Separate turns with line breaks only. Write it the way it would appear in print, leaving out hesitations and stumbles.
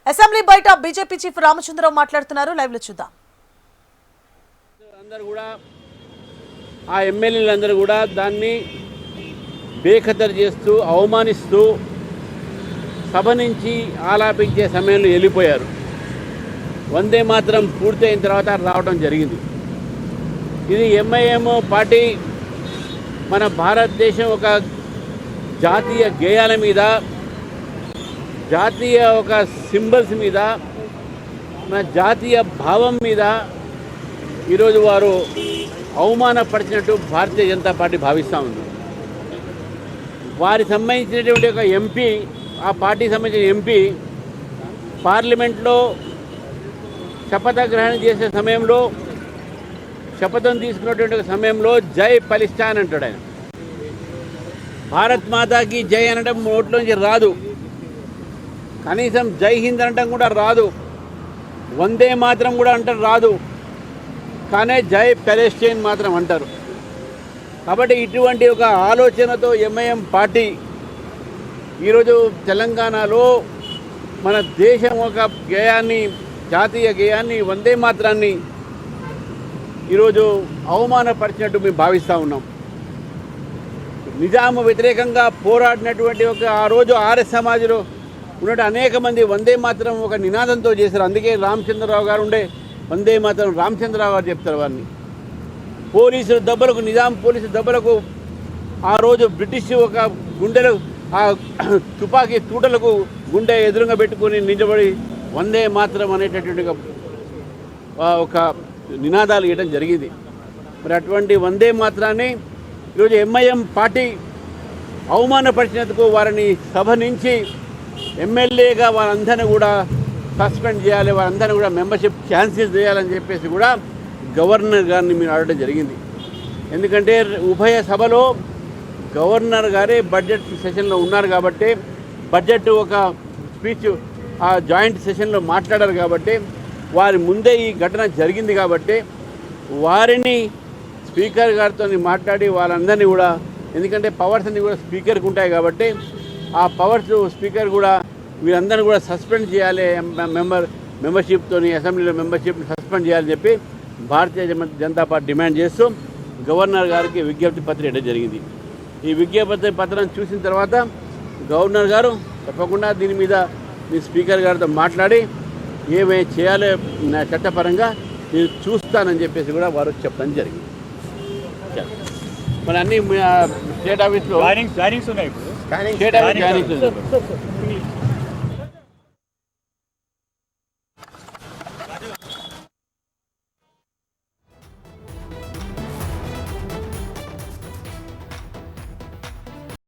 Assembly బయట BJP chief Ramachandra Rao మాట్లాడుతున్నారు. Live లో చూద్దాం.
అందరూ కూడా ఆ ఎమ్మెల్యేలందరూ కూడా దాన్ని బేఖతరు చేస్తూ అవమానిస్తూ సభ నుంచి ఆలాపించే సమయంలో వెళ్ళిపోయారు. వందే మాత్రం పూర్తయిన తర్వాత రావడం జరిగింది. ఇది ఎంఐఎం పార్టీ మన భారతదేశం ఒక జాతీయ గేయాల మీద, జాతీయ ఒక సింబల్స్ మీద, మన జాతీయ భావం మీద ఈరోజు వారు అవమానపరిచినట్టు భారతీయ జనతా పార్టీ భావిస్తూ ఉంది. వారికి సంబంధించినటువంటి ఒక ఎంపీ, ఆ పార్టీకి సంబంధించిన ఎంపీ పార్లమెంట్లో శపథ గ్రహణం చేసే సమయంలో, శపథం తీసుకున్నటువంటి సమయంలో జై పలిస్టాన్ అంటాడు ఆయన. భారత్ మాతాకి జై అనడం నోట్లోంచి రాదు, కనీసం జై హింద్ అనడం కూడా రాదు, వందే మాత్రం కూడా అంటారు రాదు, కానీ జై పాలెస్టైన్ మాత్రం అంటారు. కాబట్టి ఇటువంటి ఒక ఆలోచనతో ఎంఐఎం పార్టీ ఈరోజు తెలంగాణలో మన దేశం ఒక గేయాన్ని, జాతీయ గేయాన్ని, వందే మాత్రాన్ని ఈరోజు అవమానపరిచినట్టు మేము భావిస్తూ ఉన్నాం. నిజాము వ్యతిరేకంగా పోరాడినటువంటి ఒక ఆ రోజు ఆర్ఎస్ సమాజ్లో ఉన్నట్టు అనేక మంది వందే మాత్రం ఒక నినాదంతో చేశారు. అందుకే రామచంద్రరావు గారు ఉండే వందే మాత్రం రామచంద్రరావు గారు చెప్తారు వారిని. పోలీసుల దెబ్బలకు, నిజాం పోలీసు దెబ్బలకు ఆ రోజు బ్రిటిష్ ఒక గుండెలు, ఆ తుపాకీ తూటలకు గుండె ఎదురుగా పెట్టుకొని నిలబడి వందే మాత్రం అనేటటువంటి ఒక నినాదాలు ఇవ్వడం జరిగింది. మరి అటువంటి వందే మాత్రాన్ని ఈరోజు ఎంఐఎం పార్టీ అవమానపరిచినందుకు వారిని సభ నుంచి ఎమ్మెల్యేగా వారందరినీ కూడా సస్పెండ్ చేయాలి, వారందరినీ కూడా మెంబర్షిప్ క్యాన్సిల్ చేయాలని చెప్పేసి కూడా గవర్నర్ గారిని మీరు అడగడం జరిగింది. ఎందుకంటే ఉభయ సభలో గవర్నర్ గారే బడ్జెట్ సెషన్లో ఉన్నారు కాబట్టి, బడ్జెట్ ఒక స్పీచ్ ఆ జాయింట్ సెషన్లో మాట్లాడారు కాబట్టి, వారి ముందే ఈ ఘటన జరిగింది కాబట్టి వారిని స్పీకర్ గారితో మాట్లాడి వాళ్ళందరినీ కూడా, ఎందుకంటే పవర్స్ అన్నీ కూడా స్పీకర్కి ఉంటాయి కాబట్టి ఆ పవర్స్ స్పీకర్ కూడా వీరందరినీ కూడా సస్పెండ్ చేయాలి, మెంబర్షిప్తో అసెంబ్లీలో మెంబర్షిప్ని సస్పెండ్ చేయాలని చెప్పి భారతీయ జనతా పార్టీ డిమాండ్ చేస్తూ గవర్నర్ గారికి విజ్ఞప్తి పత్రం ఇవ్వడం జరిగింది. ఈ విజ్ఞప్తి పత్రం చూసిన తర్వాత గవర్నర్ గారు తప్పకుండా దీని మీద మీ స్పీకర్ గారితో మాట్లాడి ఏమేమి చేయాలో నా చట్టపరంగా నేను చూస్తానని చెప్పేసి కూడా వారు చెప్పడం జరిగింది. మన అన్ని స్టేట్ ఆఫీస్లో
ప్లానింగ్స్ ఉన్నాయి.
State office